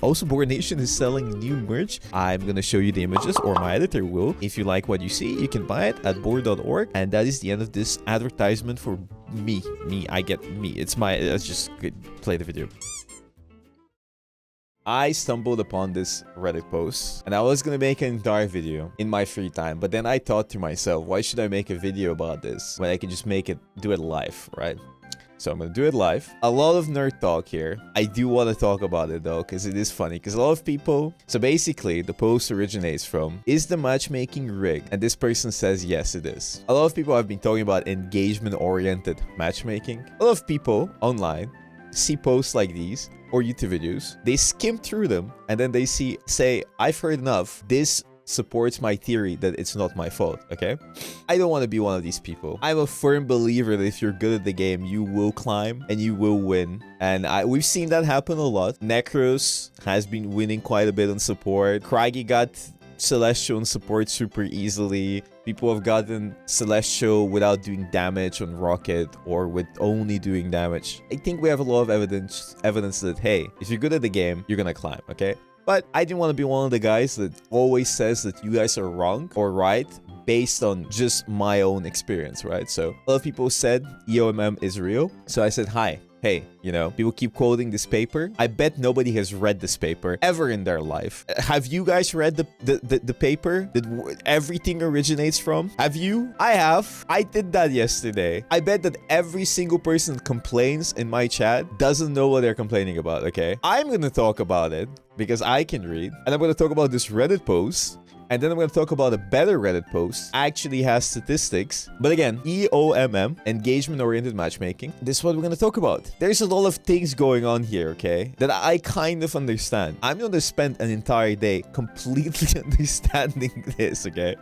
Also, Bogur Nation is selling new merch. I'm gonna show you the images, or my editor will. If you like what you see, you can buy it at bogur.org. And that is the end of this advertisement for me. I get me. It's my... Let's just play the video. I stumbled upon this Reddit post, and I was gonna make an entire video in my free time, but then I thought to myself, why should I make a video about this when I can just do it live, right? So I'm gonna do it live. A lot of nerd talk here. I do want to talk about it though, because it is funny, because a lot of people... So basically, the post originates from, is the matchmaking rigged? And this person says, yes, it is. A lot of people have been talking about engagement-oriented matchmaking. A lot of people online see posts like these or YouTube videos, they skim through them, and then they say, I've heard enough. This supports my theory that it's not my fault, okay? I don't want to be one of these people. I'm a firm believer that if you're good at the game, you will climb and you will win. And we've seen that happen a lot. Necros has been winning quite a bit on support. Craggy got Celestial on support super easily. People have gotten Celestial without doing damage on Rocket or with only doing damage. I think we have a lot of evidence that, hey, if you're good at the game, you're gonna climb, okay? But I didn't want to be one of the guys that always says that you guys are wrong or right based on just my own experience, right? So a lot of people said EOMM is real. So I said, hi. Hey, you know, people keep quoting this paper. I bet nobody has read this paper ever in their life. Have you guys read the paper that everything originates from? Have you? I have. I did that yesterday. I bet that every single person that complains in my chat doesn't know what they're complaining about, okay? I'm gonna talk about it because I can read. And I'm gonna talk about this Reddit post. And then I'm going to talk about a better Reddit post. Actually has statistics. But again, EOMM, engagement-oriented matchmaking. This is what we're going to talk about. There's a lot of things going on here, okay? That I kind of understand. I'm going to spend an entire day completely understanding this, okay?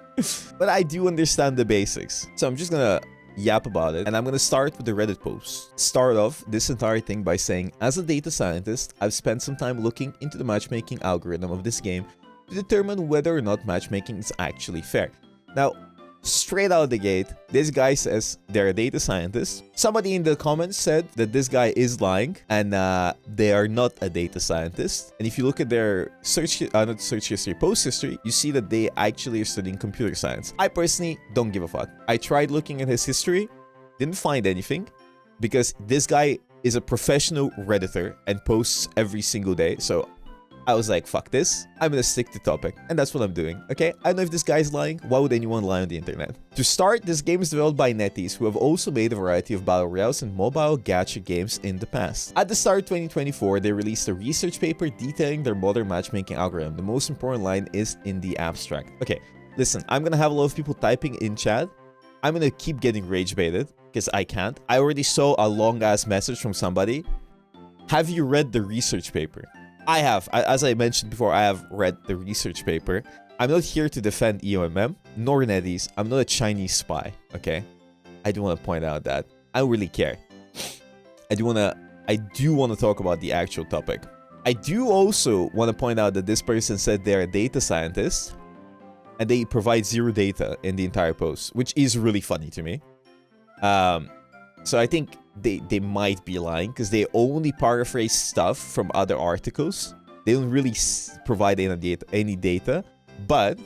But I do understand the basics. So I'm just going to yap about it. And I'm going to start with the Reddit post. Start off this entire thing by saying, as a data scientist, I've spent some time looking into the matchmaking algorithm of this game to determine whether or not matchmaking is actually fair. Now, straight out the gate, this guy says they're a data scientist. Somebody in the comments said that this guy is lying and they are not a data scientist. And if you look at their not search history, post history, you see that they actually are studying computer science. I personally don't give a fuck. I tried looking at his history, didn't find anything, because this guy is a professional Redditor and posts every single day. So I was like, fuck this. I'm gonna stick to topic. And that's what I'm doing, okay? I don't know if this guy's lying. Why would anyone lie on the internet? To start, this game is developed by NetEase, who have also made a variety of battle royales and mobile gacha games in the past. At the start of 2024, they released a research paper detailing their modern matchmaking algorithm. The most important line is in the abstract. Okay, listen, I'm gonna have a lot of people typing in chat. I'm gonna keep getting rage baited, because I can't. I already saw a long-ass message from somebody. Have you read the research paper? I have. As I mentioned before, I have read the research paper. I'm not here to defend EOMM, nor NetEase. I'm not a Chinese spy, okay? I do want to point out that. I don't really care. I do want to talk about the actual topic. I do also want to point out that this person said they're a data scientist, and they provide zero data in the entire post, which is really funny to me. So I think they might be lying because they only paraphrase stuff from other articles. They don't really provide any data. But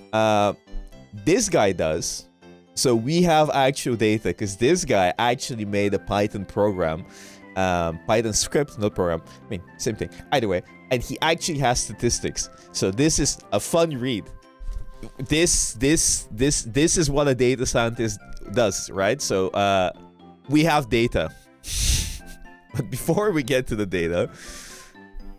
this guy does. So we have actual data because this guy actually made a Python program. Python script, not program. I mean, same thing. Either way. And he actually has statistics. So this is a fun read. This is what a data scientist does, right? So we have data. But before we get to the data,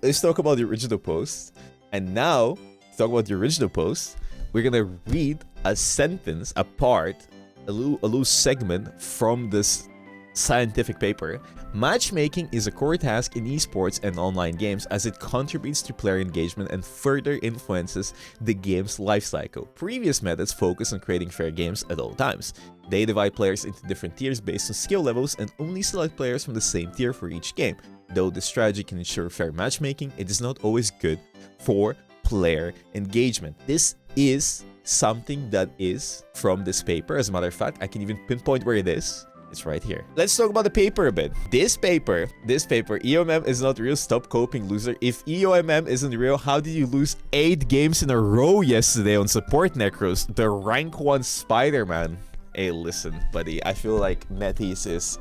let's talk about the original post. And now, to talk about the original post, we're gonna read a sentence, a part, a little segment from this scientific paper. Matchmaking is a core task in esports and online games as it contributes to player engagement and further influences the game's lifecycle. Previous methods focus on creating fair games at all times. They divide players into different tiers based on skill levels and only select players from the same tier for each game. Though this strategy can ensure fair matchmaking, it is not always good for player engagement. This is something that is from this paper. As a matter of fact, I can even pinpoint where it is. It's right here. Let's talk about the paper a bit. This paper, EOMM is not real. Stop coping, loser. If EOMM isn't real, how did you lose 8 games in a row yesterday on support necros? The rank 1 Spider-Man. Hey, listen, buddy. I feel like NetEase is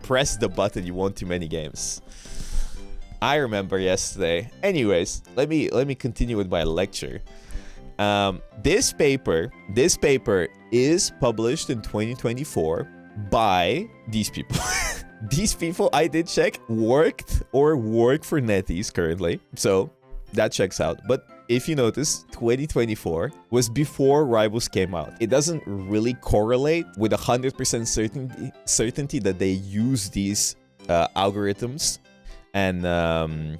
press the button. You won too many games. I remember yesterday. Anyways, let me continue with my lecture. This paper is published in 2024 by these people. These people, I did check, work for NetEase currently. So that checks out. But if you notice, 2024 was before Rivals came out. It doesn't really correlate with 100% certainty that they use these algorithms and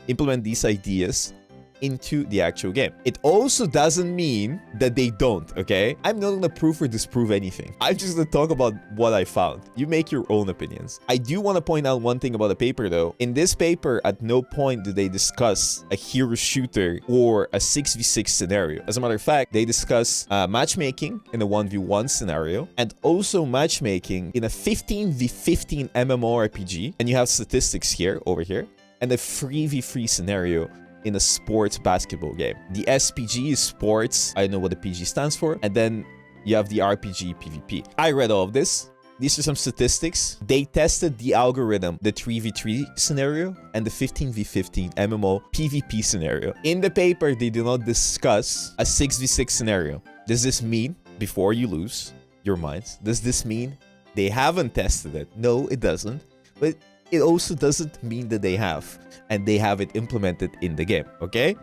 implement these ideas into the actual game. It also doesn't mean that they don't, okay? I'm not gonna prove or disprove anything. I'm just gonna talk about what I found. You make your own opinions. I do want to point out one thing about the paper though. In this paper, at no point do they discuss a hero shooter or a 6v6 scenario. As a matter of fact, they discuss matchmaking in a 1v1 scenario and also matchmaking in a 15v15 MMORPG. And you have statistics here, over here, and a 3v3 scenario in a sports basketball game. The SPG is sports. I don't know what the PG stands for. And then you have the RPG PvP. I read all of this. These are some statistics. They tested the algorithm, the 3v3 scenario and the 15v15 MMO PvP scenario. In the paper, they do not discuss a 6v6 scenario. Does this mean, before you lose your minds, does this mean they haven't tested it? No, it doesn't. But it also doesn't mean that they have, and they have it implemented in the game, okay?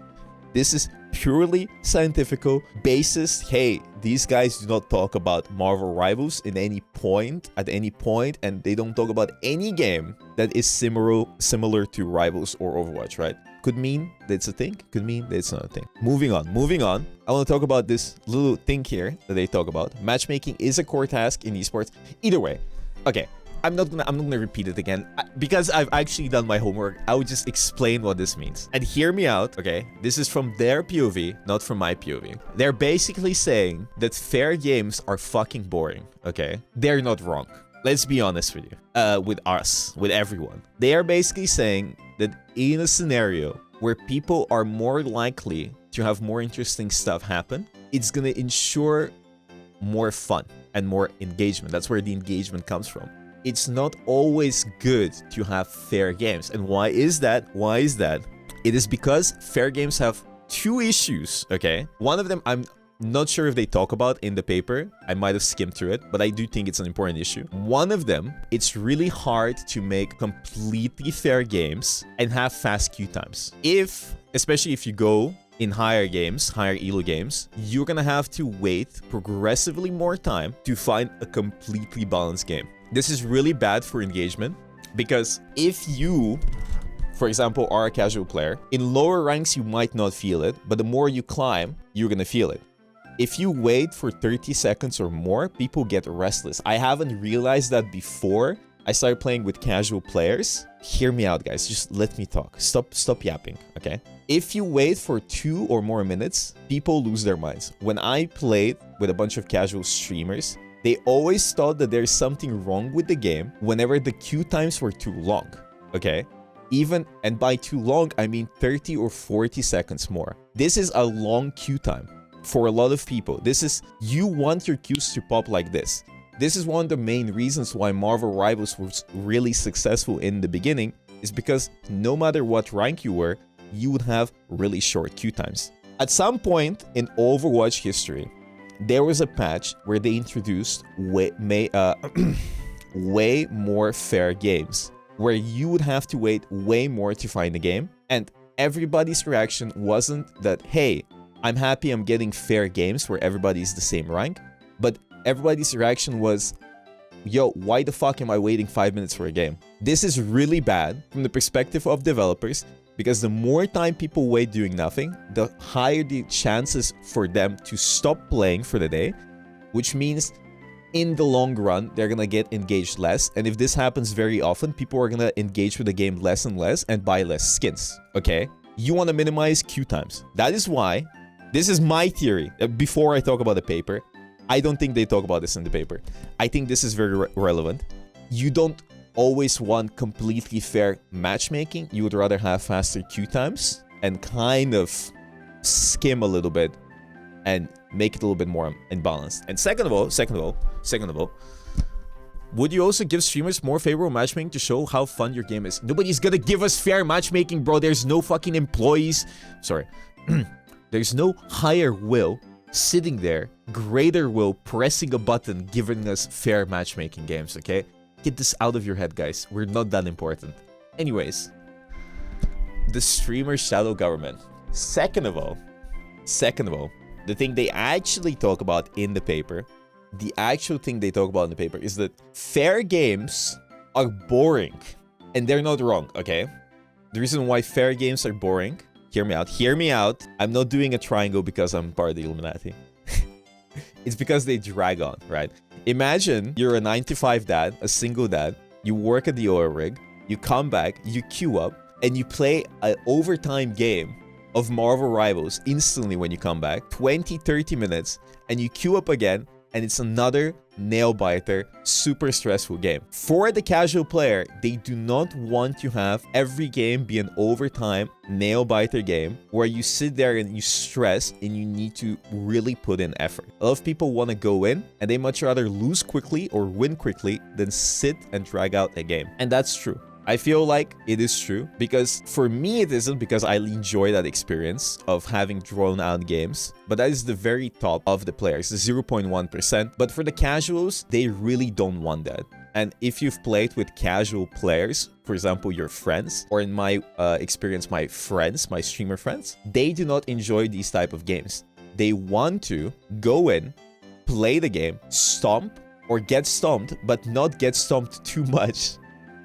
This is purely scientifical basis. Hey, these guys do not talk about Marvel Rivals at any point, and they don't talk about any game that is similar to Rivals or Overwatch, right? Could mean that it's a thing, could mean that it's not a thing. Moving on. I want to talk about this little thing here that they talk about. Matchmaking is a core task in esports. Either way, okay. I'm not gonna repeat it again because I've actually done my homework. I would just explain what this means. And hear me out, okay? This is from their POV, not from my POV. They're basically saying that fair games are fucking boring, okay? They're not wrong. Let's be honest with you. With us, with everyone. They are basically saying that in a scenario where people are more likely to have more interesting stuff happen, it's gonna ensure more fun and more engagement. That's where the engagement comes from. It's not always good to have fair games. And why is that? It is because fair games have 2 issues, okay? One of them, I'm not sure if they talk about in the paper. I might have skimmed through it, but I do think it's an important issue. One of them, it's really hard to make completely fair games and have fast queue times. Especially if you go in higher elo games, you're gonna have to wait progressively more time to find a completely balanced game. This is really bad for engagement because if you, for example, are a casual player, in lower ranks you might not feel it, but the more you climb, you're gonna feel it. If you wait for 30 seconds or more, people get restless. I haven't realized that before I started playing with casual players. Hear me out, guys. Just let me talk. Stop yapping, okay? If you wait for 2 or more minutes, people lose their minds. When I played with a bunch of casual streamers, they always thought that there's something wrong with the game whenever the queue times were too long, okay? And by too long, I mean 30 or 40 seconds more. This is a long queue time for a lot of people. You want your queues to pop like this. This is one of the main reasons why Marvel Rivals was really successful in the beginning, is because no matter what rank you were, you would have really short queue times. At some point in Overwatch history, there was a patch where they introduced way more fair games, where you would have to wait way more to find the game. And everybody's reaction wasn't that, hey, I'm happy I'm getting fair games where everybody's the same rank. But everybody's reaction was, yo, why the fuck am I waiting 5 minutes for a game? This is really bad from the perspective of developers, because the more time people wait doing nothing, the higher the chances for them to stop playing for the day, which means in the long run, they're gonna get engaged less. And if this happens very often, people are gonna engage with the game less and less and buy less skins, okay? You wanna minimize queue times. That is why, this is my theory, before I talk about the paper, I don't think they talk about this in the paper. I think this is very relevant. You don't always want completely fair matchmaking. You would rather have faster queue times and kind of skim a little bit and make it a little bit more imbalanced. And second of all, would you also give streamers more favorable matchmaking to show how fun your game is? Nobody's gonna give us fair matchmaking, bro. There's no fucking employees. Sorry. There's no higher will sitting there, greater will pressing a button, giving us fair matchmaking games, okay? Get this out of your head, guys. We're not that important. Anyways, the streamer shadow government. Second of all, the thing they actually talk about in the paper, the actual thing they talk about in the paper is that fair games are boring. And they're not wrong, okay? The reason why fair games are boring, hear me out. I'm not doing a triangle because I'm part of the Illuminati. It's because they drag on, right? Imagine you're a 9-to-5 dad, a single dad. You work at the oil rig. You come back, you queue up, and you play an overtime game of Marvel Rivals instantly when you come back. 20-30 minutes, and you queue up again, and it's another nail-biter, super stressful game. For the casual player, they do not want to have every game be an overtime nail-biter game where you sit there and you stress and you need to really put in effort. A lot of people want to go in and they much rather lose quickly or win quickly than sit and drag out a game. And that's true. I feel like it is true because for me it isn't, because I enjoy that experience of having drawn out games, but that is the very top of the players, the 0.1%. But for the casuals, they really don't want that. And if you've played with casual players, for example, your friends, or in my experience, my friends, my streamer friends, they do not enjoy these type of games. They want to go in, play the game, stomp, or get stomped, but not get stomped too much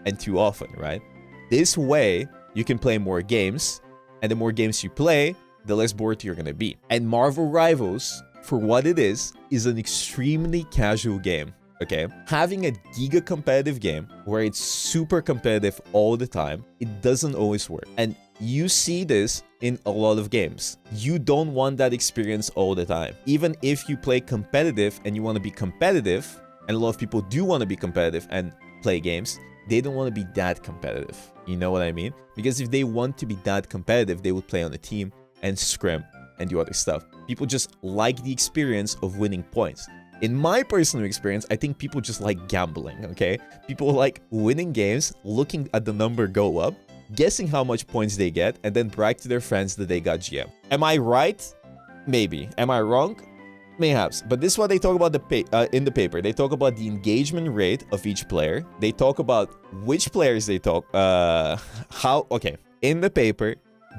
and too often, right? This way, you can play more games, and the more games you play, the less bored you're gonna be. And Marvel Rivals, for what it is an extremely casual game, okay? Having a giga competitive game where it's super competitive all the time, it doesn't always work. And you see this in a lot of games. You don't want that experience all the time. Even if you play competitive and you want to be competitive, and a lot of people do want to be competitive and play games, they don't want to be that competitive. You know what I mean? Because if they want to be that competitive, they would play on a team and scrim and do other stuff. People just like the experience of winning points. In my personal experience, I think people just like gambling, okay? People like winning games, looking at the number go up, guessing how much points they get, and then brag to their friends that they got GM. Am I right? Maybe. Am I wrong? Mayhaps. But this is what they talk about in the paper. They talk about the engagement rate of each player. They talk about which players they talk, okay. In the paper,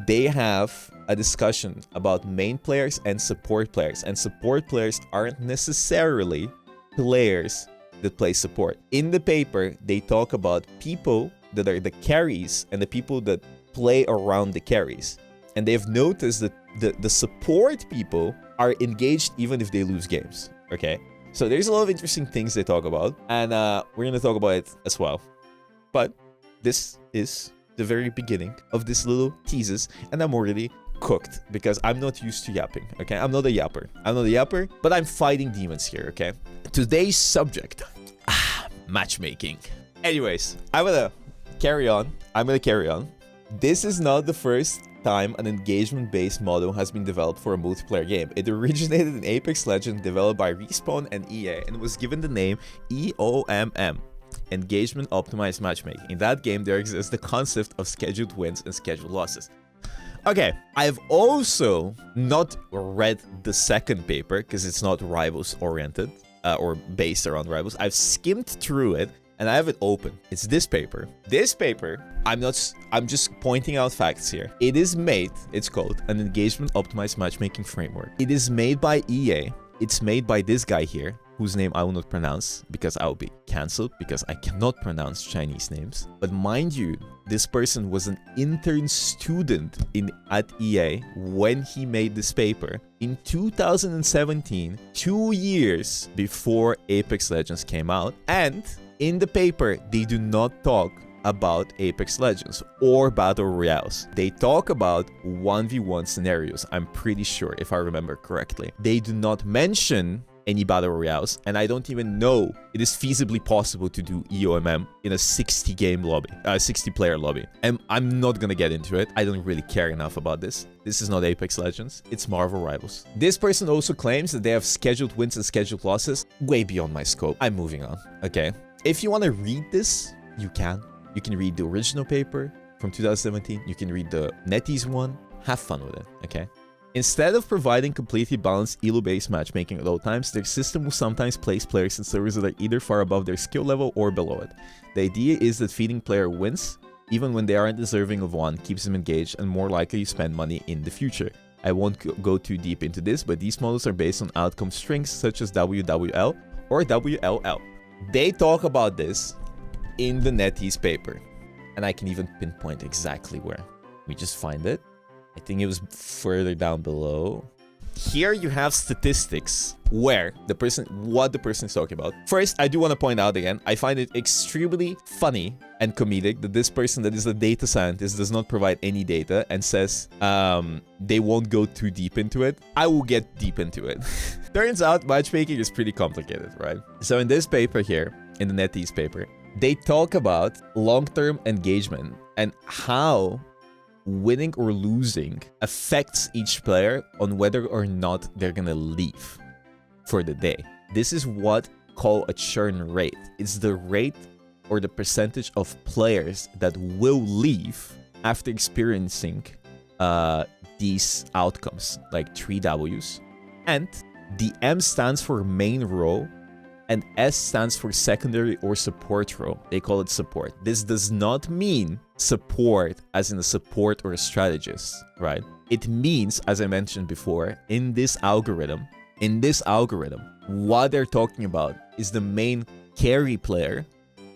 they have a discussion about main players and support players. And support players aren't necessarily players that play support. In the paper, they talk about people that are the carries and the people that play around the carries. And they've noticed that the support people are engaged even if they lose games, okay? So there's a lot of interesting things they talk about, and we're going to talk about it as well. But this is the very beginning of this little teases, and I'm already cooked because I'm not used to yapping, okay? I'm not a yapper, but I'm fighting demons here, okay? Today's subject, matchmaking. Anyways, I'm gonna carry on. This is not the first time an engagement-based model has been developed for a multiplayer game. It originated in Apex Legends, developed by Respawn and EA, and was given the name EOMM, Engagement Optimized Matchmaking. In that game, there exists the concept of scheduled wins and scheduled losses. Okay, I've also not read the second paper because it's not Rivals-oriented or based around Rivals. I've skimmed through it, and I have it open. It's this paper. This paper, I'm just pointing out facts here. It is made, it's called an Engagement Optimized Matchmaking Framework. It is made by EA. It's made by this guy here, whose name I will not pronounce because I will be cancelled because I cannot pronounce Chinese names. But mind you, this person was an intern student at EA when he made this paper in 2017, 2 years before Apex Legends came out. And in the paper, they do not talk about Apex Legends or Battle Royales. They talk about 1v1 scenarios, I'm pretty sure, if I remember correctly. They do not mention any battle royales, and I don't even know it is feasibly possible to do EOMM in a 60 player lobby. And I'm not gonna get into it. I don't really care enough about this. This is not Apex Legends, it's Marvel Rivals. This person also claims that they have scheduled wins and scheduled losses. Way beyond my scope. I'm moving on, okay? If you want to read this, you can. You can read the original paper from 2017. You can read the NetEase one. Have fun with it, okay? Instead of providing completely balanced elo-based matchmaking at all times, their system will sometimes place players in servers that are either far above their skill level or below it. The idea is that feeding player wins, even when they aren't deserving of one, keeps them engaged and more likely to spend money in the future. I won't go too deep into this, but these models are based on outcome strings such as WWL or WLL. They talk about this in the NetEase paper, and I can even pinpoint exactly where. Let me just find it. I think it was further down below. Here you have statistics where what the person is talking about. First, I do want to point out again, I find it extremely funny and comedic that this person that is a data scientist does not provide any data and says they won't go too deep into it. I will get deep into it. Turns out matchmaking is pretty complicated, right? So in this paper here, in the NetEase paper, they talk about long-term engagement and how winning or losing affects each player on whether or not they're gonna leave for the day. This is what call a churn rate. It's the rate or the percentage of players that will leave after experiencing these outcomes, like 3 Ws. And the M stands for main role, and S stands for secondary or support role. They call it support. This does not mean support as in a support or a strategist, right? It means, as I mentioned before, in this algorithm, what they're talking about is the main carry player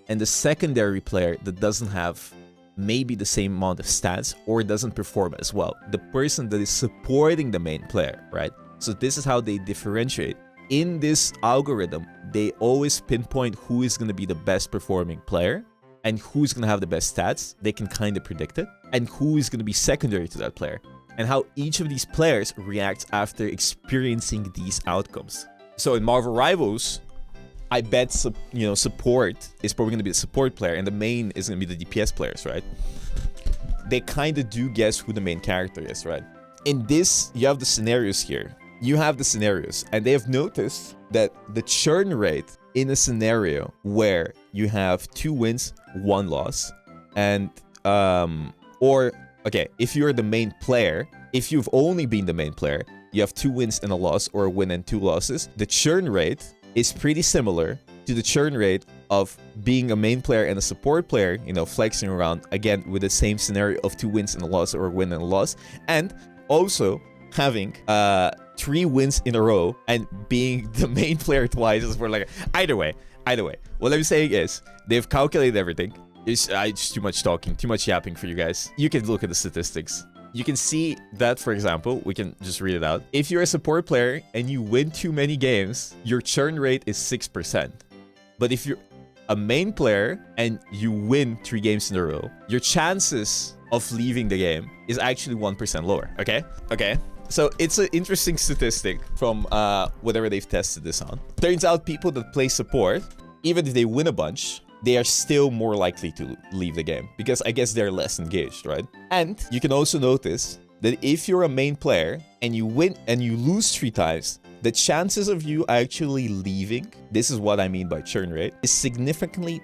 and the secondary player that doesn't have maybe the same amount of stats or doesn't perform as well. The person that is supporting the main player, right? So this is how they differentiate. In this algorithm, they always pinpoint who is going to be the best performing player and who's going to have the best stats. They can kind of predict it, and who is going to be secondary to that player, and how each of these players reacts after experiencing these outcomes. So in Marvel Rivals, I bet support is probably going to be the support player, and the main is going to be the DPS players, right? They kind of do guess who the main character is, right? In this, you have the scenarios here. And they have noticed that the churn rate in a scenario where you have 2 wins, 1 loss, and if you're the main player, if you've only been the main player, you have 2 wins and a loss, or a win and 2 losses, the churn rate is pretty similar to the churn rate of being a main player and a support player, flexing around, again, with the same scenario of 2 wins and a loss, or a win and a loss, and also having 3 wins in a row and being the main player twice. Is for like either way. What I'm saying is they've calculated everything. It's too much talking, too much yapping for you guys. You can look at the statistics. You can see that, for example, we can just read it out. If you're a support player and you win too many games, your churn rate is 6%. But if you're a main player and you win 3 games in a row, your chances of leaving the game is actually 1% lower. Okay. So it's an interesting statistic from whatever they've tested this on. Turns out people that play support, even if they win a bunch, they are still more likely to leave the game because I guess they're less engaged, right? And you can also notice that if you're a main player and you win and you lose 3 times, the chances of you actually leaving, this is what I mean by churn rate, is significantly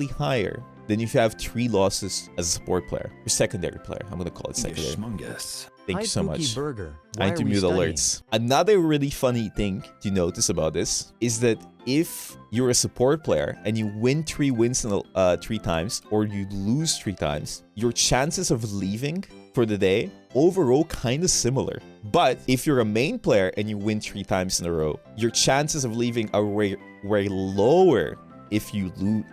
higher than if you have 3 losses as a support player or secondary player. I'm gonna call it secondary. Thank you so much. Burger. I need to mute alerts. Another really funny thing to notice about this is that if you're a support player and you win 3 wins 3 times, or you lose 3 times, your chances of leaving for the day overall kind of similar. But if you're a main player and you win 3 times in a row, your chances of leaving are way lower if you lose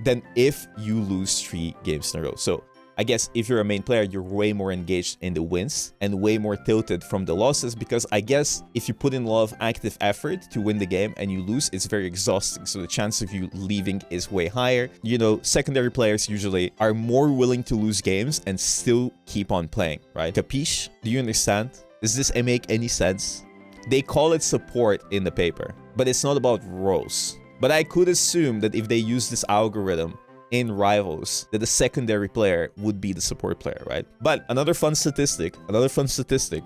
than if you lose 3 games in a row. So I guess if you're a main player, you're way more engaged in the wins and way more tilted from the losses, because I guess if you put in a lot of active effort to win the game and you lose, it's very exhausting. So the chance of you leaving is way higher. Secondary players usually are more willing to lose games and still keep on playing, right? Capiche? Do you understand? Does this make any sense? They call it support in the paper, but it's not about roles. But I could assume that if they use this algorithm in Rivals, that the secondary player would be the support player, right? But another fun statistic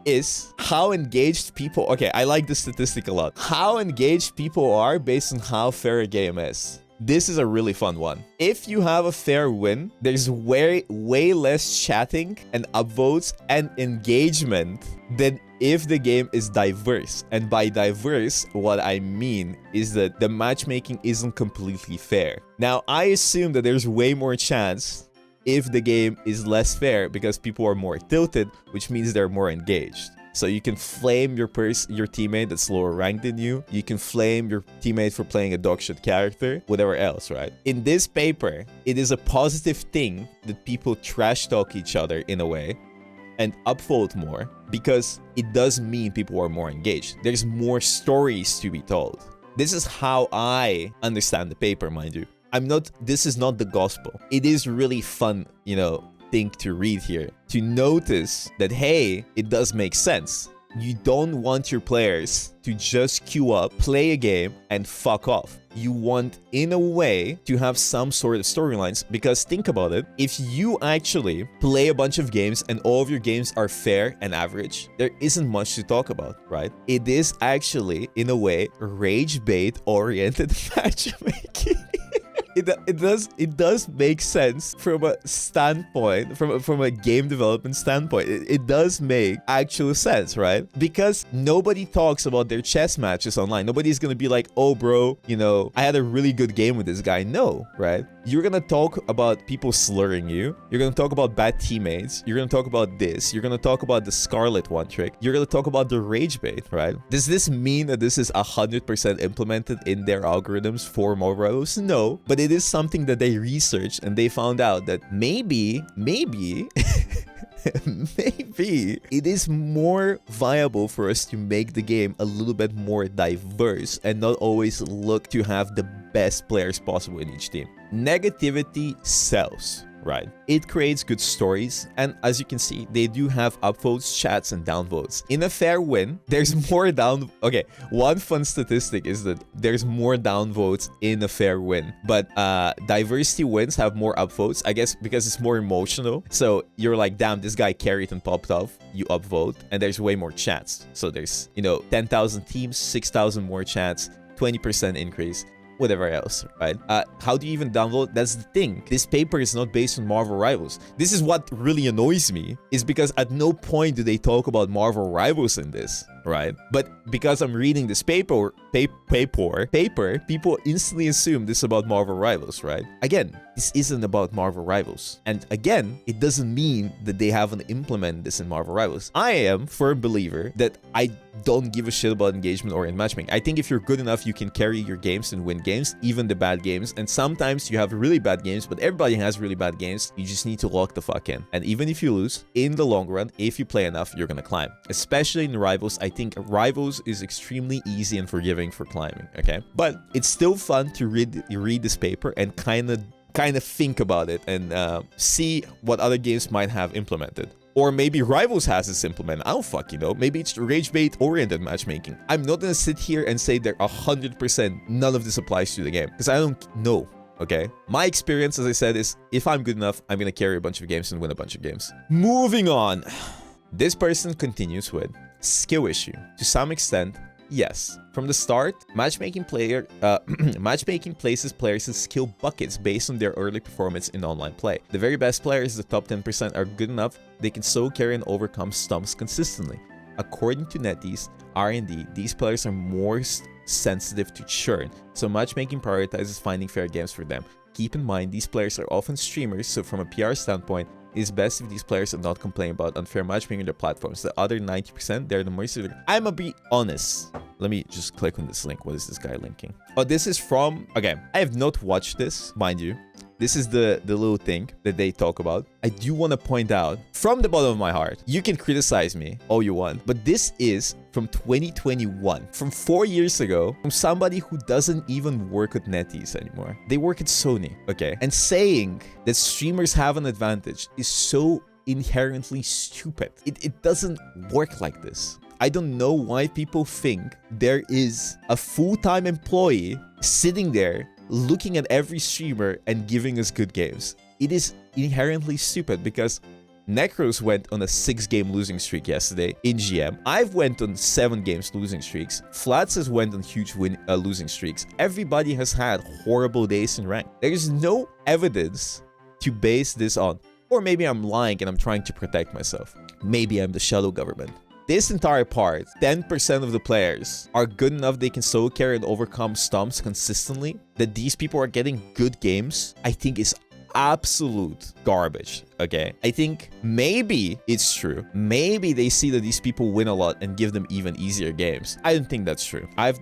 is how engaged people, okay, I like this statistic a lot. How engaged people are based on how fair a game is. This is a really fun one. If you have a fair win, there's way less chatting and upvotes and engagement than if the game is diverse. And by diverse, what I mean is that the matchmaking isn't completely fair. Now, I assume that there's way more chance if the game is less fair because people are more tilted, which means they're more engaged. So you can flame your teammate that's lower ranked than you. You can flame your teammate for playing a dogshit character, whatever else, right? In this paper, it is a positive thing that people trash talk each other in a way and upvote more because it does mean people are more engaged. There's more stories to be told. This is how I understand the paper, mind you. This is not the gospel. It is really fun, thing to read here, to notice that, hey, it does make sense. You don't want your players to just queue up, play a game, and fuck off. You want, in a way, to have some sort of storylines, because think about it, if you actually play a bunch of games and all of your games are fair and average, there isn't much to talk about, right? It is actually, in a way, rage bait oriented matchmaking. It does make sense from a standpoint, from a game development standpoint. It does make actual sense, right? Because nobody talks about their chess matches online. Nobody's gonna be like, oh bro, I had a really good game with this guy. No, right? You're gonna talk about people slurring you. You're gonna talk about bad teammates. You're gonna talk about this. You're gonna talk about the Scarlet one trick. You're gonna talk about the rage bait, right? Does this mean that this is 100% implemented in their algorithms for marvelrivals? No, but it is something that they researched and they found out that maybe maybe it is more viable for us to make the game a little bit more diverse and not always look to have the best players possible in each team. Negativity sells, right? It creates good stories, and as you can see, they do have upvotes, chats, and downvotes. In a fair win, there's more okay, one fun statistic is that there's more downvotes in a fair win, but diversity wins have more upvotes, I guess because it's more emotional. So you're like, damn, this guy carried and popped off, you upvote, and there's way more chats. So there's, 10,000 teams, 6,000 more chats, 20% increase. Whatever else, right? How do you even download? That's the thing. This paper is not based on Marvel Rivals. This is what really annoys me, is because at no point do they talk about Marvel Rivals in this, right? But because I'm reading this paper, people instantly assume this is about Marvel Rivals, right? Again, this isn't about Marvel Rivals. And again, it doesn't mean that they haven't implemented this in Marvel Rivals. I am a firm believer that I don't give a shit about engagement or in matchmaking. I think if you're good enough, you can carry your games and win games, even the bad games. And sometimes you have really bad games, but everybody has really bad games. You just need to lock the fuck in. And even if you lose, in the long run, if you play enough, you're gonna climb. Especially in Rivals, I think Rivals is extremely easy and forgiving for climbing, okay? But it's still fun to read this paper and kind of think about it and see what other games might have implemented. Or maybe Rivals has this implemented. I don't fucking know. Maybe it's rage bait oriented matchmaking. I'm not gonna sit here and say that 100% none of this applies to the game, because I don't know. Okay, my experience, as I said, is if I'm good enough, I'm gonna carry a bunch of games and win a bunch of games. Moving on. This person continues with skill issue. To some extent, yes. From the start, matchmaking places players in skill buckets based on their early performance in online play. The very best players, the top 10%, are good enough they can so carry and overcome stumps consistently. According to NetEase R&D, these players are more sensitive to churn, so matchmaking prioritizes finding fair games for them. Keep in mind, these players are often streamers, so from a PR standpoint, it is best if these players are not complaining about unfair matchmaking on their platforms. The other 90%, they're the more severe. I'ma be honest. Let me just click on this link. What is this guy linking? Oh, this is from... Okay, I have not watched this, mind you. This is the little thing that they talk about. I do want to point out, from the bottom of my heart, you can criticize me all you want, but this is from 2021, from 4 years ago, from somebody who doesn't even work at NetEase anymore. They work at Sony, okay? And saying that streamers have an advantage is so inherently stupid. It doesn't work like this. I don't know why people think there is a full-time employee sitting there looking at every streamer and giving us good games. It is inherently stupid because Necros went on a 6-game losing streak yesterday in GM. I've went on 7 games losing streaks. Flats has went on huge losing streaks. Everybody has had horrible days in rank. There is no evidence to base this on. Or maybe I'm lying and I'm trying to protect myself. Maybe I'm the shadow government. This entire part, 10% of the players are good enough they can solo carry and overcome stumps consistently. That these people are getting good games, I think is absolute garbage. Okay, I think maybe it's true. Maybe they see that these people win a lot and give them even easier games. I don't think that's true. I've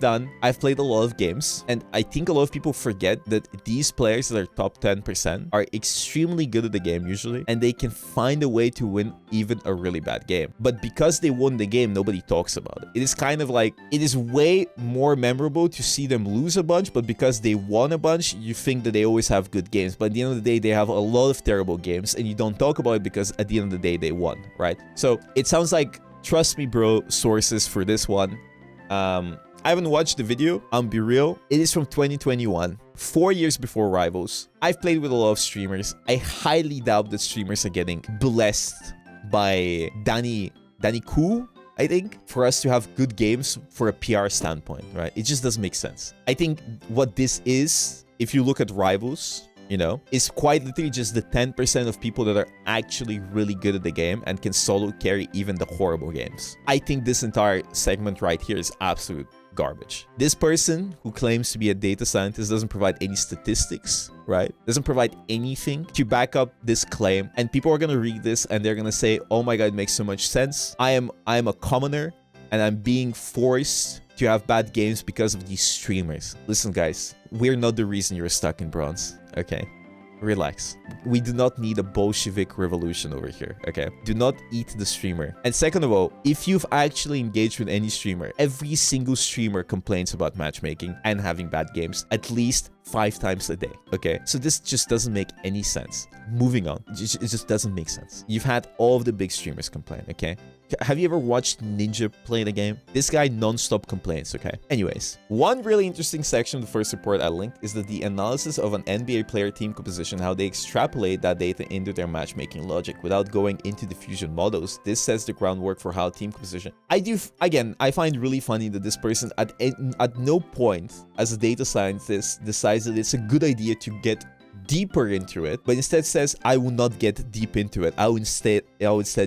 played a lot of games, and I think a lot of people forget that these players that are top 10% are extremely good at the game usually, and they can find a way to win even a really bad game. But because they won the game, nobody talks about it. It is kind of like, it is way more memorable to see them lose a bunch, but because they won a bunch, you think that they always have good games. But at the end of the day, they have a lot of terrible games, and you don't talk about it because at the end of the day, they won, right? So it sounds like, trust me, bro, sources for this one. I haven't watched the video, I'll be real. It is from 2021, 4 years before Rivals. I've played with a lot of streamers. I highly doubt that streamers are getting blessed by Danny Koo, I think, for us to have good games for a PR standpoint, right? It just doesn't make sense. I think what this is, if you look at Rivals, you know, is quite literally just the 10% of people that are actually really good at the game and can solo carry even the horrible games. I think this entire segment right here is absolute garbage. This person who claims to be a data scientist doesn't provide any statistics, right? Doesn't provide anything to back up this claim. And people are gonna read this and they're gonna say, oh my god, it makes so much sense. I am a commoner and I'm being forced to have bad games because of these streamers. Listen, guys, we're not the reason you're stuck in bronze, okay? Relax. We do not need a Bolshevik revolution over here, okay? Do not eat the streamer. And second of all, if you've actually engaged with any streamer, every single streamer complains about matchmaking and having bad games at least 5 times a day, okay? So this just doesn't make any sense. Moving on. It just doesn't make sense. You've had all of the big streamers complain, okay? Have you ever watched Ninja play the game? This guy non-stop complains, okay? Anyways, one really interesting section of the first report I linked is that the analysis of an NBA player team composition, how they extrapolate that data into their matchmaking logic without going into diffusion models. This sets the groundwork for how team composition. I find really funny that this person at no point as a data scientist decides that it's a good idea to get deeper into it, but instead says, I will not get deep into it. I will instead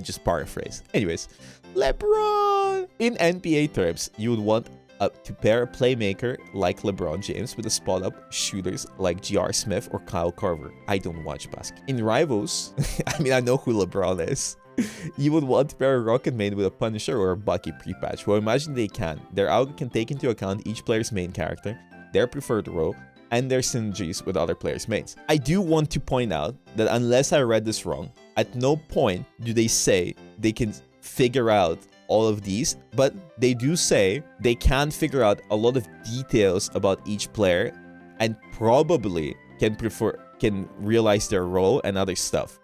just paraphrase. Anyways, LeBron. In NBA terms, you would want to pair a playmaker like LeBron James with a spot-up shooters like J.R. Smith or Kyle Korver. I don't watch basketball. In Rivals, I mean, I know who LeBron is. You would want to pair a Rocket main with a Punisher or a Bucky pre-patch. Well, imagine they can. Their algo can take into account each player's main character, their preferred role, and their synergies with other players' mains. I do want to point out that unless I read this wrong, at no point do they say they can figure out all of these, but they do say they can figure out a lot of details about each player and probably can realize their role and other stuff.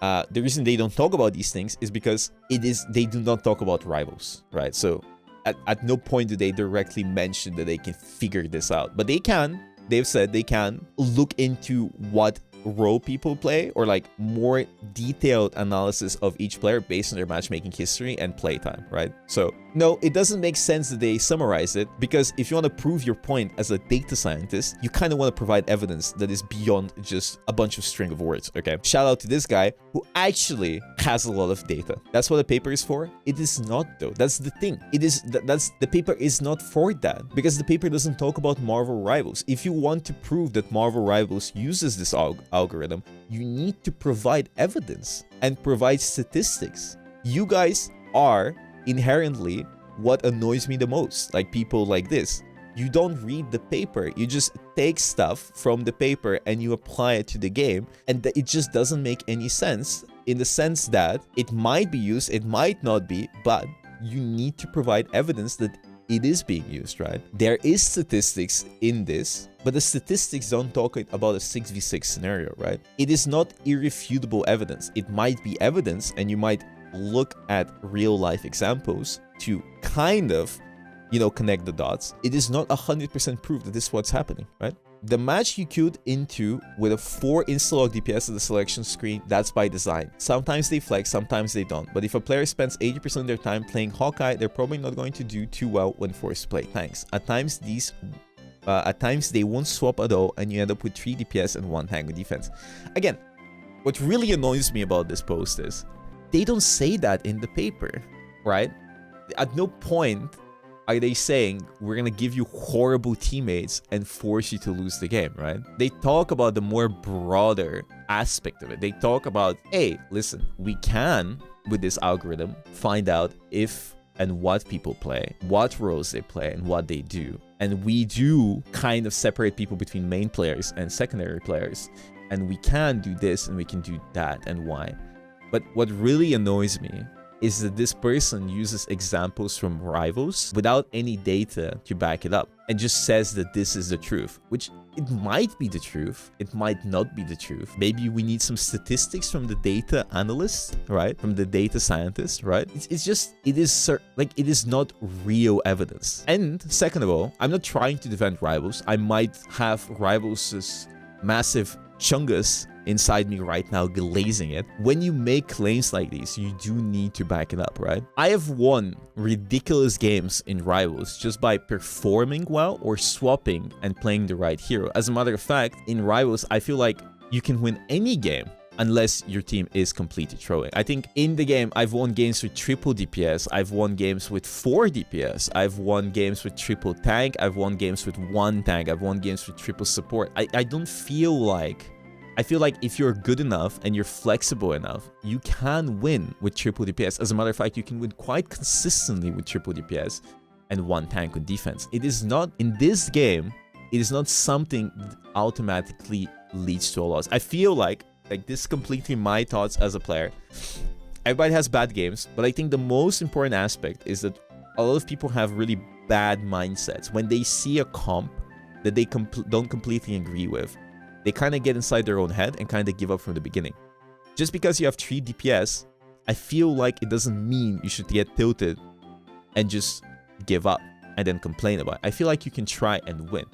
The reason they don't talk about these things is because they do not talk about Rivals, right? So at no point do they directly mention that they can figure this out, but they can. They've said they can look into what role people play or like more detailed analysis of each player based on their matchmaking history and playtime, right? So no, it doesn't make sense that they summarize it, because if you want to prove your point as a data scientist, you kind of want to provide evidence that is beyond just a bunch of string of words, okay? Shout out to this guy who actually has a lot of data. That's what the paper is for. It is not, though. That's the thing. The paper is not for that, because the paper doesn't talk about Marvel Rivals. If you want to prove that Marvel Rivals uses this algorithm, you need to provide evidence and provide statistics. You guys are inherently what annoys me the most, like people like this. You don't read the paper, you just take stuff from the paper and you apply it to the game, and it just doesn't make any sense, in the sense that it might be used, it might not be, but you need to provide evidence that it is being used, right? There is statistics in this, but the statistics don't talk about a 6v6 scenario, right? It is not irrefutable evidence. It might be evidence, and you might look at real life examples to kind of, connect the dots. It is not 100% proof that this is what's happening, right? The match you queued into with a 4 insta-log DPS at the selection screen, that's by design. Sometimes they flex, sometimes they don't. But if a player spends 80% of their time playing Hawkeye, they're probably not going to do too well when forced to play tanks. At times they won't swap at all, and you end up with 3 DPS and 1 tank with defense. Again, what really annoys me about this post is they don't say that in the paper, right? At no point are they saying we're gonna give you horrible teammates and force you to lose the game, right? They talk about the more broader aspect of it. They talk about, hey, listen, we can, with this algorithm, find out if and what people play, what roles they play, and what they do. And we do kind of separate people between main players and secondary players. And we can do this and we can do that, and why. But what really annoys me is that this person uses examples from rivals without any data to back it up and just says that this is the truth, which it might be the truth, it might not be the truth. Maybe we need some statistics from the data analyst, right? From the data scientist, right? It is not real evidence. And second of all, I'm not trying to defend rivals. I might have rivals' massive chungus inside me right now glazing it. When you make claims like these, you do need to back it up, right? I have won ridiculous games in rivals just by performing well or swapping and playing the right hero. As a matter of fact, in rivals, I feel like you can win any game unless your team is completely throwing. I think in the game, I've won games with triple DPS, I've won games with 4 DPS, I've won games with triple tank, I've won games with 1 tank, I've won games with triple support. I feel like if you're good enough and you're flexible enough, you can win with triple DPS. As a matter of fact, you can win quite consistently with triple DPS and 1 tank with defense. It is not, in this game, it is not something that automatically leads to a loss. I feel like this is completely my thoughts as a player. Everybody has bad games, but I think the most important aspect is that a lot of people have really bad mindsets. When they see a comp that they don't completely agree with, they kind of get inside their own head and kind of give up from the beginning. Just because you have 3 DPS, I feel like it doesn't mean you should get tilted and just give up and then complain about it. I feel like you can try and win.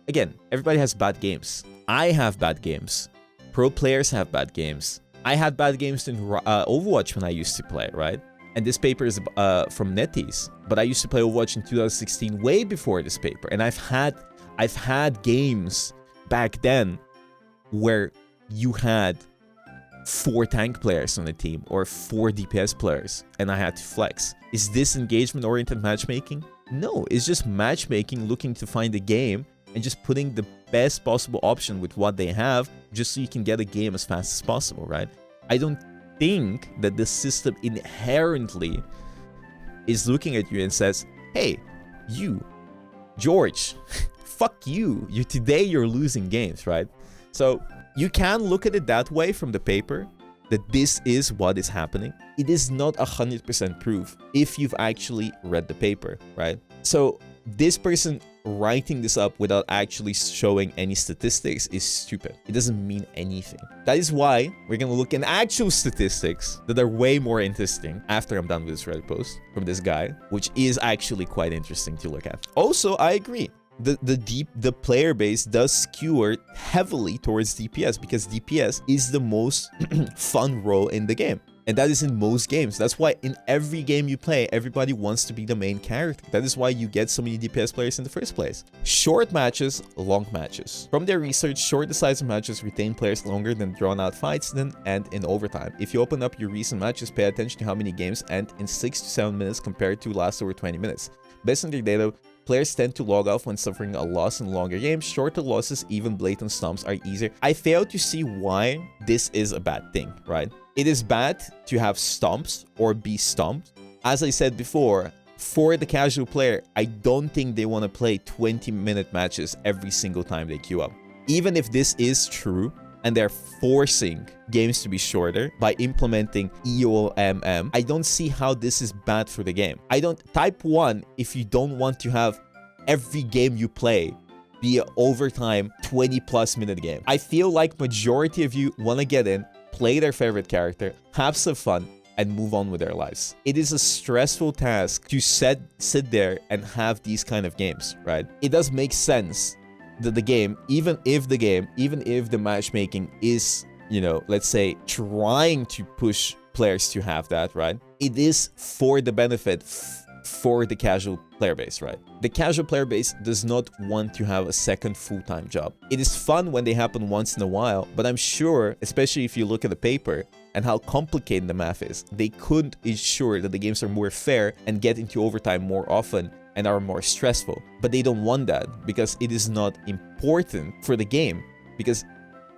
Again, everybody has bad games. I have bad games. Pro players have bad games. I had bad games in Overwatch when I used to play, right? And this paper is from NetEase, but I used to play Overwatch in 2016, way before this paper. And I've had games back then where you had 4 tank players on the team or 4 DPS players, and I had to flex. Is this engagement-oriented matchmaking? No, it's just matchmaking, looking to find a game and just putting the best possible option with what they have just so you can get a game as fast as possible, right? I don't think that the system inherently is looking at you and says, hey, you, George, fuck you. Today you're losing games, right? So you can look at it that way from the paper, that this is what is happening. It is not 100% proof if you've actually read the paper, right? So this person writing this up without actually showing any statistics is stupid. It doesn't mean anything. That is why we're gonna look at actual statistics that are way more interesting after I'm done with this Reddit post from this guy, which is actually quite interesting to look at. Also, I agree. The player base does skew heavily towards DPS because DPS is the most fun role in the game. And that is in most games. That's why in every game you play, everybody wants to be the main character. That is why you get so many DPS players in the first place. Short matches, long matches. From their research, short decisive matches retain players longer than drawn out fights then end in overtime. If you open up your recent matches, pay attention to how many games end in 6 to 7 minutes compared to last over 20 minutes. Based on their data, players tend to log off when suffering a loss in longer games. Shorter losses, even blatant stomps, are easier. I fail to see why this is a bad thing, right? It is bad to have stomps or be stomped. As I said before, for the casual player, I don't think they want to play 20-minute matches every single time they queue up. Even if this is true, and they're forcing games to be shorter by implementing EOMM, I don't see how this is bad for the game. Type 1 if you don't want to have every game you play be an overtime 20+ minute game. I feel like majority of you want to get in, play their favorite character, have some fun, and move on with their lives. It is a stressful task to sit there and have these kind of games, right? It does make sense that the game, even if the matchmaking is, you know, let's say trying to push players to have that, right? It is for the benefit for the casual player base, right? The casual player base does not want to have a second full-time job. It is fun when they happen once in a while, but I'm sure, especially if you look at the paper and how complicated the math is, they could ensure that the games are more fair and get into overtime more often and are more stressful. But they don't want that because it is not important for the game, because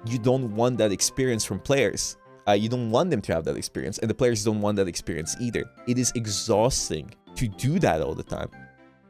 you don't want that experience from players. You don't want them to have that experience, and the players don't want that experience either. It is exhausting to do that all the time.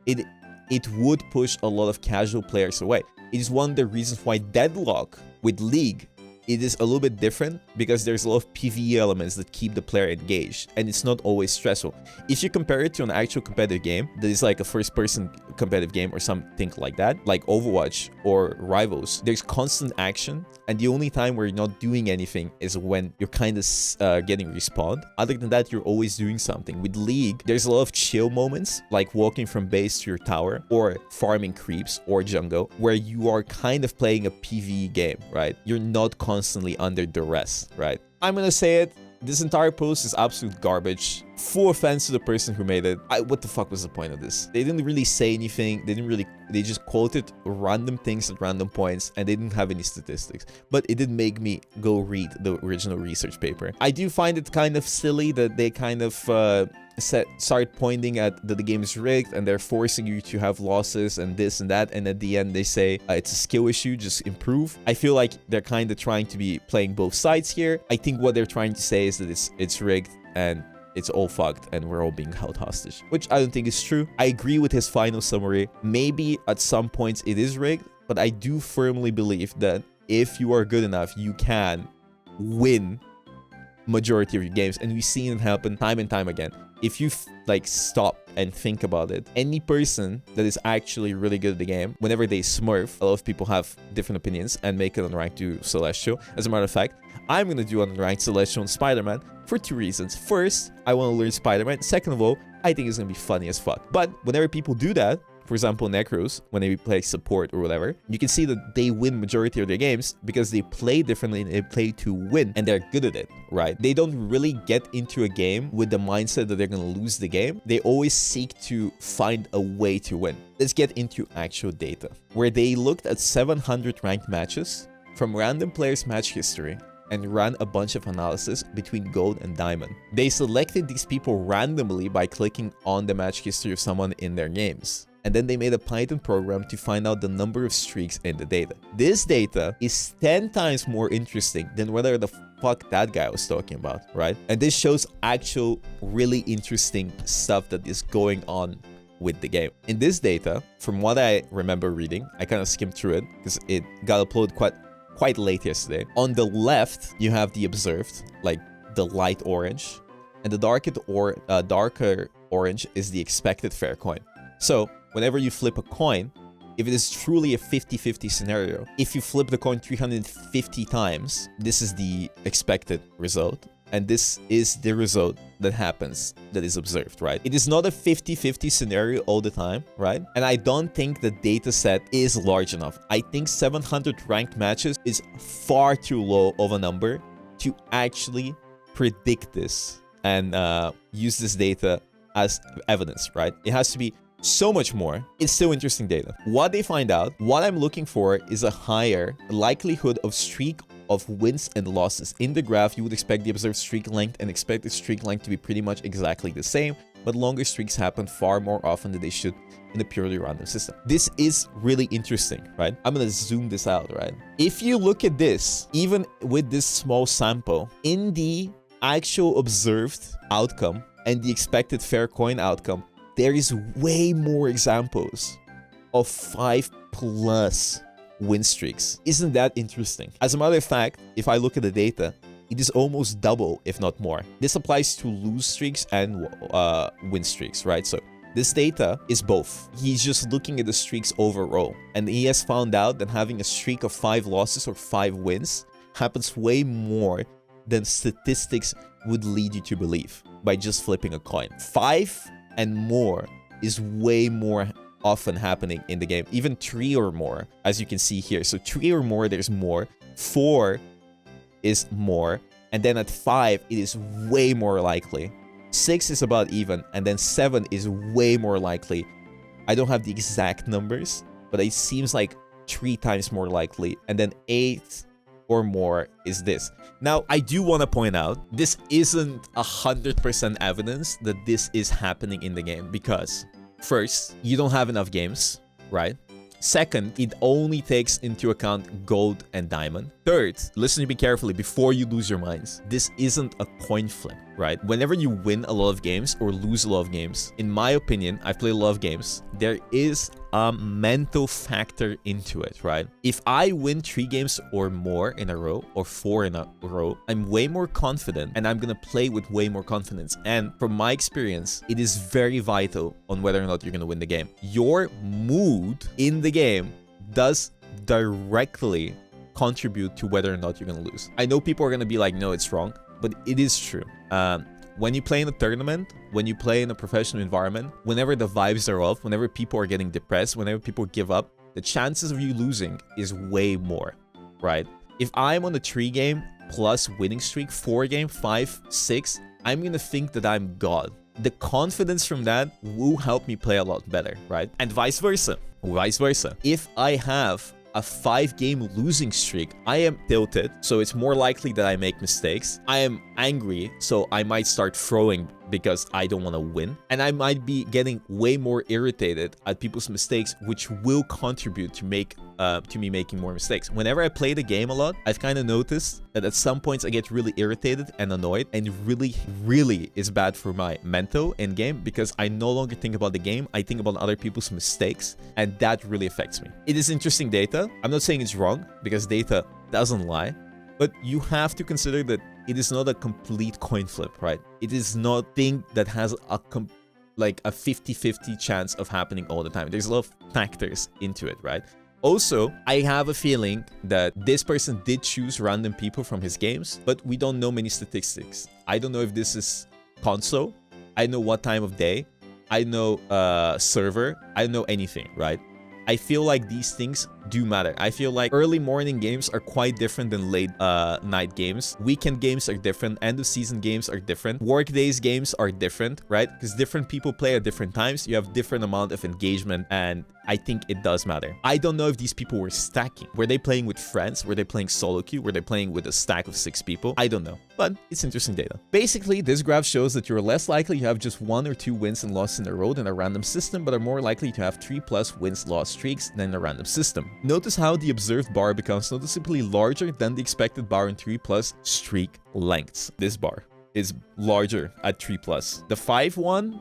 It would push a lot of casual players away. It is one of the reasons why Deadlock with League, it is a little bit different, because there's a lot of PvE elements that keep the player engaged, and it's not always stressful. If you compare it to an actual competitive game that is like a first-person competitive game or something like that, like Overwatch or Rivals, there's constant action, and the only time where you're not doing anything is when you're kind of getting respawned. Other than that, you're always doing something. With League, there's a lot of chill moments, like walking from base to your tower, or farming creeps or jungle, where you are kind of playing a PvE game, right? You're not constantly under duress, right? I'm gonna say it. This entire post is absolute garbage. Full offense to the person who made it. What the fuck was the point of this? They didn't really say anything. They just quoted random things at random points, and they didn't have any statistics. But it did make me go read the original research paper. I do find it kind of silly that they kind of start pointing at that the game is rigged and they're forcing you to have losses and this and that, and at the end they say it's a skill issue, just improve. I feel like they're kind of trying to be playing both sides here. I think what they're trying to say is that it's rigged and it's all fucked and we're all being held hostage, which I don't think is true. I agree with his final summary. Maybe at some points it is rigged, but I do firmly believe that if you are good enough, you can win majority of your games, and we've seen it happen time and time again. If you like stop and think about it, any person that is actually really good at the game, whenever they smurf, a lot of people have different opinions and make it unranked to Celestial. As a matter of fact, I'm gonna do unranked Celestial and Spider-Man for 2 reasons. First, I want to learn Spider-Man. Second of all, I think it's gonna be funny as fuck. But whenever people do that, for example, Necros, when they play support or whatever, you can see that they win majority of their games because they play differently and they play to win, and they're good at it, right? They don't really get into a game with the mindset that they're gonna lose the game. They always seek to find a way to win. Let's get into actual data, where they looked at 700 ranked matches from random players' match history and ran a bunch of analysis between gold and diamond. They selected these people randomly by clicking on the match history of someone in their games. And then they made a Python program to find out the number of streaks in the data. This data is 10 times more interesting than whether the fuck that guy was talking about, right? And this shows actual really interesting stuff that is going on with the game. In this data, from what I remember reading, I kind of skimmed through it because it got uploaded quite late yesterday. On the left, you have the observed, like the light orange, and the darker orange is the expected fair coin. So whenever you flip a coin, if it is truly a 50-50 scenario, if you flip the coin 350 times, this is the expected result. And this is the result that happens, that is observed, right? It is not a 50-50 scenario all the time, right? And I don't think the data set is large enough. I think 700 ranked matches is far too low of a number to actually predict this and use this data as evidence, right? It has to be so much more. It's still interesting data. What they find out, what I'm looking for is a higher likelihood of streak of wins and losses. In the graph, you would expect the observed streak length and expected streak length to be pretty much exactly the same, but longer streaks happen far more often than they should in a purely random system. This is really interesting, right? I'm gonna zoom this out, right? If you look at this, even with this small sample, in the actual observed outcome and the expected fair coin outcome, there is way more examples of 5+ win streaks. Isn't that interesting? As a matter of fact, if I look at the data, it is almost double, if not more. This applies to lose streaks and win streaks, right? So this data is both. He's just looking at the streaks overall, and he has found out that having a streak of 5 losses or 5 wins happens way more than statistics would lead you to believe by just flipping a coin. 5 and more is way more often happening in the game. Even 3 or more, as you can see here. So 3 or more, there's more. 4 is more. And then at 5, it is way more likely. 6 is about even. And then 7 is way more likely. I don't have the exact numbers, but it seems like 3 times more likely. And then 8 or more is this. Now, I do want to point out, this isn't 100% evidence that this is happening in the game because, first, you don't have enough games, right? Second, it only takes into account gold and diamond. Third, listen to me carefully before you lose your minds. This isn't a coin flip, right? Whenever you win a lot of games or lose a lot of games, in my opinion, I've played a lot of games, there is a mental factor into it, right? If I win 3 games or more in a row or 4 in a row, I'm way more confident and I'm gonna play with way more confidence. And from my experience, it is very vital on whether or not you're gonna win the game. Your mood in the game does directly contribute to whether or not you're gonna lose. I know people are gonna be like, no, it's wrong, but it is true. When you play in a tournament, when you play in a professional environment, whenever the vibes are off, whenever people are getting depressed, whenever people give up, the chances of you losing is way more, right? If I'm on a 3 game plus winning streak, 4 game, 5, 6, I'm gonna think that I'm God. The confidence from that will help me play a lot better, right? And vice versa. Vice versa. If I have a 5-game losing streak, I am tilted, so it's more likely that I make mistakes. I am angry, so I might start throwing because I don't want to win. And I might be getting way more irritated at people's mistakes, which will contribute to me making more mistakes. Whenever I play the game a lot, I've kind of noticed that at some points I get really irritated and annoyed, and really is bad for my mental in game because I no longer think about the game, I think about other people's mistakes, and that really affects me. It is interesting data. I'm not saying it's wrong because data doesn't lie, but you have to consider that it is not a complete coin flip, right? It is not a thing that has like a 50-50 chance of happening all the time. There's a lot of factors into it, right? Also, I have a feeling that this person did choose random people from his games, but we don't know many statistics. I don't know if this is console. I know what time of day. I know server. I don't know anything, right? I feel like these things do matter. I feel like early morning games are quite different than late night games. Weekend games are different. End of season games are different. Work days games are different, right? Because different people play at different times. You have different amount of engagement, and I think it does matter. I don't know if these people were stacking. Were they playing with friends? Were they playing solo queue? Were they playing with a stack of 6 people? I don't know, but it's interesting data. Basically, this graph shows that you're less likely to have just 1 or 2 wins and losses in a row than a random system, but are more likely to have 3+ wins-loss streaks than a random system. Notice how the observed bar becomes noticeably larger than the expected bar in 3+ streak lengths. This bar is larger at 3+. The 5 one,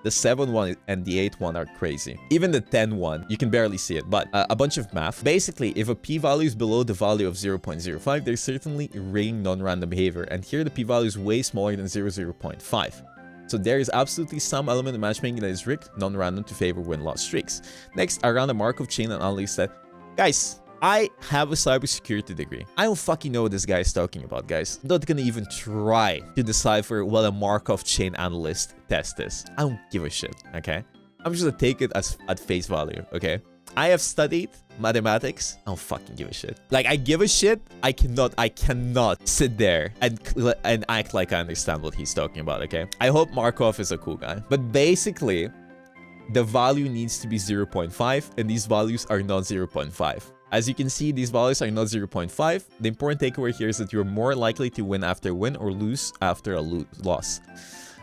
the 7 one, and the 8 one are crazy. Even the 10 one, you can barely see it, but a bunch of math. Basically, if a p-value is below the value of 0.05, there's certainly rigging non-random behavior, and here the p-value is way smaller than 0.5. So there is absolutely some element of matchmaking that is rigged, non-random, to favor win-loss streaks. Next, around the Markov chain, an analyst said, guys, I have a cybersecurity degree. I don't fucking know what this guy is talking about, guys. I'm not gonna even try to decipher what a Markov chain analyst test is. I don't give a shit, okay? I'm just gonna take it as at face value, okay? I have studied mathematics. I don't fucking give a shit. Like, I give a shit. I cannot sit there and act like I understand what he's talking about, okay? I hope Markov is a cool guy. But basically, the value needs to be 0.5, and these values are not 0.5. As you can see, these values are not 0.5. The important takeaway here is that you're more likely to win after a win or lose after a loss.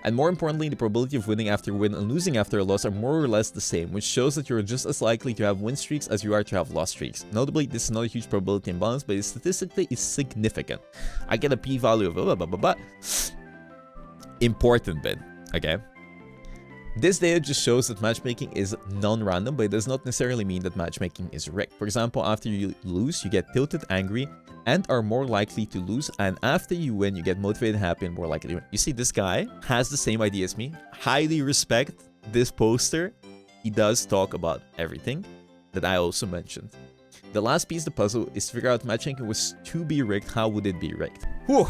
And more importantly, the probability of winning after a win and losing after a loss are more or less the same, which shows that you're just as likely to have win streaks as you are to have loss streaks. Notably, this is not a huge probability imbalance, but statistically it's significant. I get a p-value of blah, blah, blah, blah. Important bit, okay? This data just shows that matchmaking is non-random, but it does not necessarily mean that matchmaking is rigged. For example, after you lose, you get tilted, angry, and are more likely to lose. And after you win, you get motivated, happy, and more likely to win. You see, this guy has the same idea as me. Highly respect this poster. He does talk about everything that I also mentioned. The last piece of the puzzle is to figure out if matchmaking was to be rigged. How would it be rigged? Whew.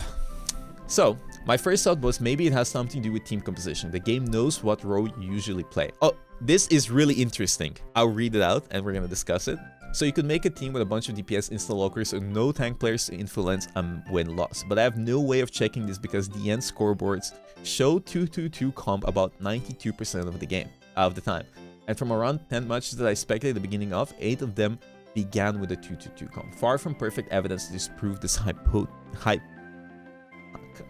So my first thought was maybe it has something to do with team composition. The game knows what role you usually play. Oh, this is really interesting. I'll read it out and we're going to discuss it. So you could make a team with a bunch of DPS insta-lockers and no tank players to influence win-loss. But I have no way of checking this because the end scoreboards show 2-2-2 comp about 92% of the game, of the time. And from around 10 matches that I spectated at the beginning of, 8 of them began with a 2-2-2 comp. Far from perfect evidence to disprove this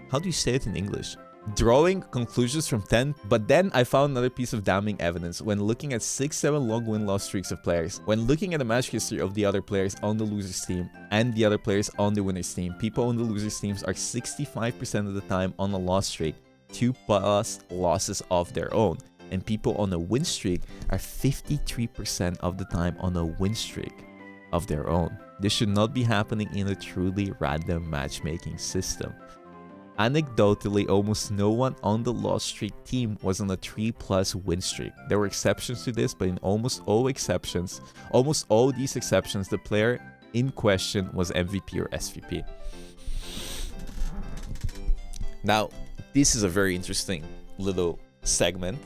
how do you say it in English? Drawing conclusions from 10, but then I found another piece of damning evidence when looking at 6-7 long win-loss streaks of players. When looking at the match history of the other players on the loser's team and the other players on the winner's team, people on the loser's teams are 65% of the time on a loss streak, 2+ losses of their own. And people on a win streak are 53% of the time on a win streak of their own. This should not be happening in a truly random matchmaking system. Anecdotally, almost no one on the loss streak team was on a 3+ win streak. There were exceptions to this, but in almost all these exceptions, the player in question was MVP or SVP. Now, this is a very interesting little segment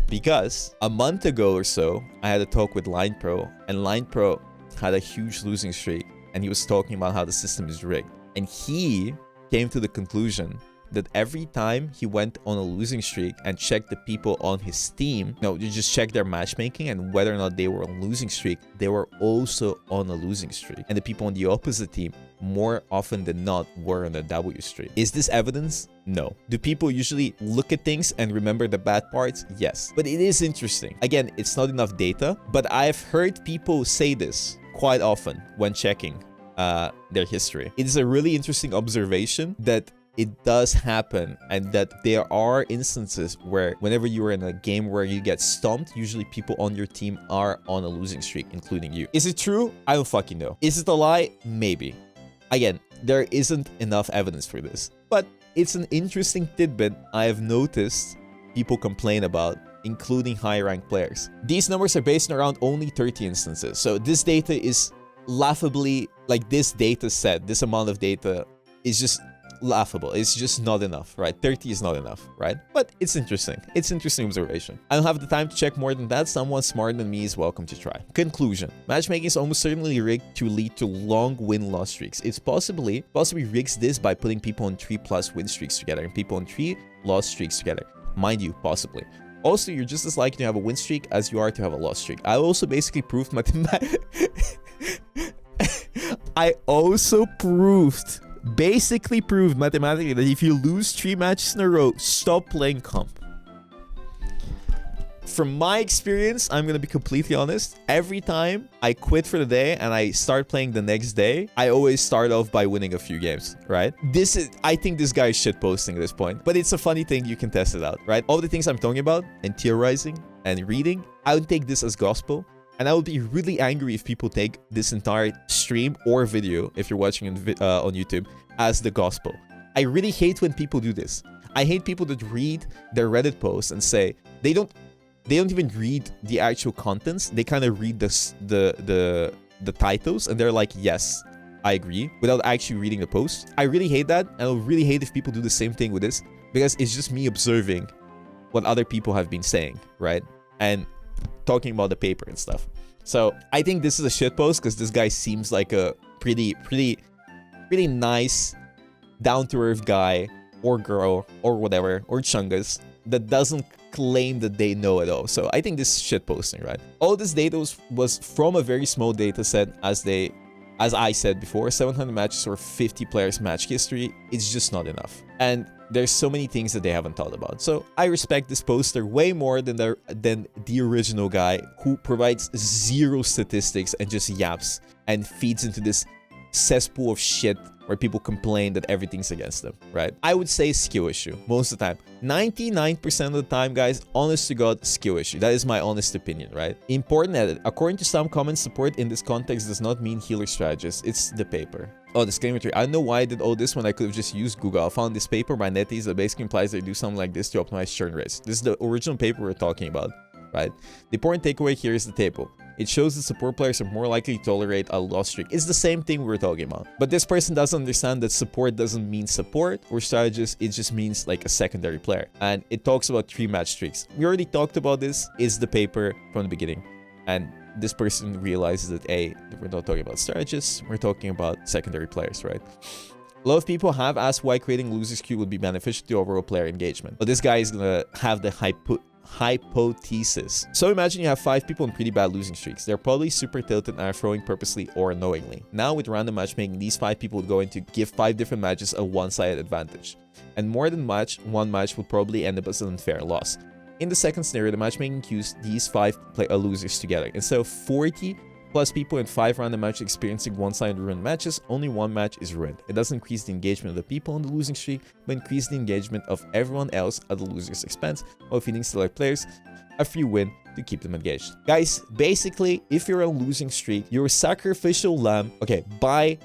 because a month ago or so, I had a talk with Line Pro, and Line Pro had a huge losing streak, and he was talking about how the system is rigged. And he came to the conclusion that every time he went on a losing streak and checked the people on his team, you just check their matchmaking and whether or not they were on a losing streak, they were also on a losing streak. And the people on the opposite team, more often than not, were on a W streak. Is this evidence? No. Do people usually look at things and remember the bad parts? Yes. But it is interesting. Again, it's not enough data, but I've heard people say this quite often when checking their history. It is a really interesting observation that it does happen, and that there are instances where whenever you are in a game where you get stomped, usually people on your team are on a losing streak, including you. Is it true? I don't fucking know. Is it a lie? Maybe. Again, there isn't enough evidence for this, but it's an interesting tidbit I have noticed people complain about, including high-ranked players. These numbers are based on around only 30 instances, so this data is laughably, like this data set, this amount of data is just laughable. It's just not enough, right? 30 is not enough, right? But it's interesting. It's interesting observation. I don't have the time to check more than that. Someone smarter than me is welcome to try. Conclusion. Matchmaking is almost certainly rigged to lead to long win-loss streaks. It's possibly rigs this by putting people on 3+ win streaks together and people on 3 loss streaks together. Mind you, possibly. Also, you're just as likely to have a win streak as you are to have a loss streak. I also basically proved basically proved mathematically that if you lose 3 matches in a row, stop playing comp. From my experience, I'm gonna be completely honest, every time I quit for the day and I start playing the next day, I always start off by winning a few games, right? I think this guy is shitposting at this point, but it's a funny thing, you can test it out, right? All the things I'm talking about and theorizing and reading, I would take this as gospel. And I would be really angry if people take this entire stream or video, if you're watching on YouTube, as the gospel. I really hate when people do this. I hate people that read their Reddit posts and say they don't even read the actual contents. They kind of read the titles and they're like, yes, I agree, without actually reading the post. I really hate that, and I really hate if people do the same thing with this, because it's just me observing what other people have been saying, right? And talking about the paper and stuff. So I think this is a shitpost because this guy seems like a pretty nice, down-to-earth guy or girl or whatever, or chungus, that doesn't claim that they know it all. So I think this is shitposting, right? All this data was from a very small data set, as I said before, 700 matches or 50 players match history. It's just not enough. And there's so many things that they haven't thought about. So I respect this poster way more than the original guy who provides 0 statistics and just yaps and feeds into this cesspool of shit where people complain that everything's against them, right? I would say skill issue most of the time. 99% of the time, guys, honest to God, skill issue. That is my honest opinion, right? Important edit. According to some comments, support in this context does not mean healer strategist. It's the paper. Oh, disclaimer 3. I don't know why I did all this when I could have just used Google. I found this paper by NetEase that basically implies they do something like this to optimize churn rates. This is the original paper we're talking about, right? The important takeaway here is the table. It shows that support players are more likely to tolerate a loss streak. It's the same thing we were talking about. But this person doesn't understand that support doesn't mean support or strategist. It just means like a secondary player. And it talks about 3 match streaks. We already talked about this. It's the paper from the beginning. And this person realizes that, hey, we're not talking about strategists. We're talking about secondary players, right? A lot of people have asked why creating losers queue would be beneficial to overall player engagement. But this guy is gonna have the hypothesis. So imagine you have 5 people in pretty bad losing streaks. They're probably super tilted and are throwing purposely or unknowingly. Now with random matchmaking, these 5 people would go in to give 5 different matches a one-sided advantage. And more than one match will probably end up as an unfair loss. In the second scenario, the matchmaking queues these 5 losers together. Instead of 40 plus people in 5 random matches experiencing one-sided ruined matches, only 1 match is ruined. It doesn't increase the engagement of the people on the losing streak, but increase the engagement of everyone else at the loser's expense, while feeding select players a free win to keep them engaged. Guys, basically, if you're on a losing streak, you're a sacrificial lamb, okay, by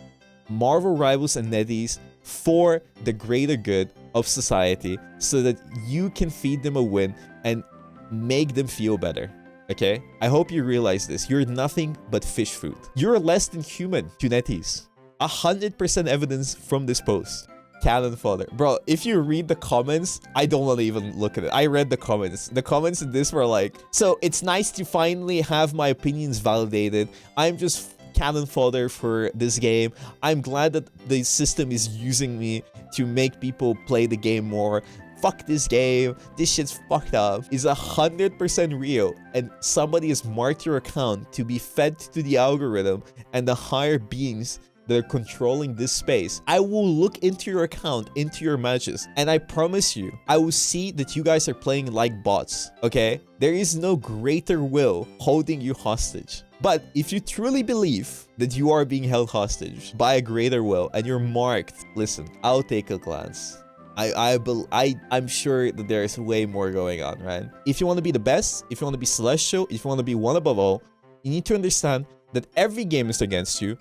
Marvel Rivals and NetEase for the greater good of society so that you can feed them a win and make them feel better. Okay? I hope you realize this. You're nothing but fish food. You're less than human to NetEase. 100% evidence from this post. Cannon fodder. Bro, if you read the comments, I don't want to even look at it. I read the comments. The comments in this were like, so it's nice to finally have my opinions validated. I'm just cannon fodder for this game. I'm glad that the system is using me to make people play the game more. Fuck this game. This shit's fucked up. Is 100% real. And somebody has marked your account to be fed to the algorithm and the higher beings that are controlling this space. I will look into your account, into your matches, and I promise you, I will see that you guys are playing like bots, okay? There is no greater will holding you hostage. But if you truly believe that you are being held hostage by a greater will and you're marked, listen, I'll take a glance. I'm sure that there's way more going on, right? If you want to be the best, if you want to be celestial, if you want to be one above all, you need to understand that every game is against you.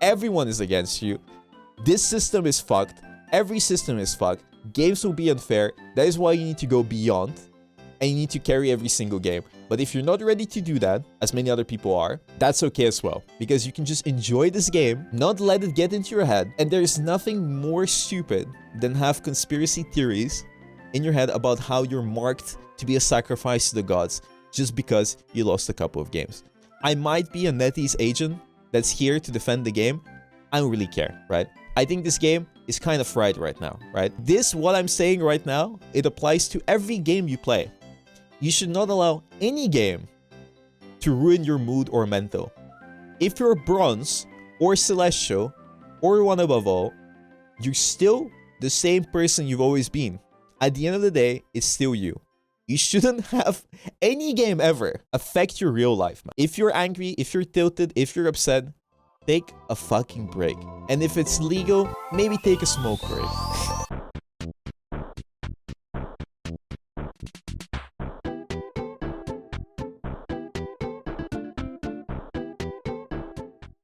Everyone is against you. This system is fucked. Every system is fucked. Games will be unfair. That is why you need to go beyond and you need to carry every single game. But if you're not ready to do that, as many other people are, that's okay as well. Because you can just enjoy this game, not let it get into your head. And there's nothing more stupid than have conspiracy theories in your head about how you're marked to be a sacrifice to the gods just because you lost a couple of games. I might be a NetEase agent that's here to defend the game. I don't really care, right? I think this game is kind of fried right now, right? What I'm saying right now, it applies to every game you play. You should not allow any game to ruin your mood or mental. If you're bronze or celestial or one above all, you're still the same person you've always been. At the end of the day, it's still you. You shouldn't have any game ever affect your real life, man. If you're angry, if you're tilted, if you're upset, take a fucking break. And if it's legal, maybe take a smoke break.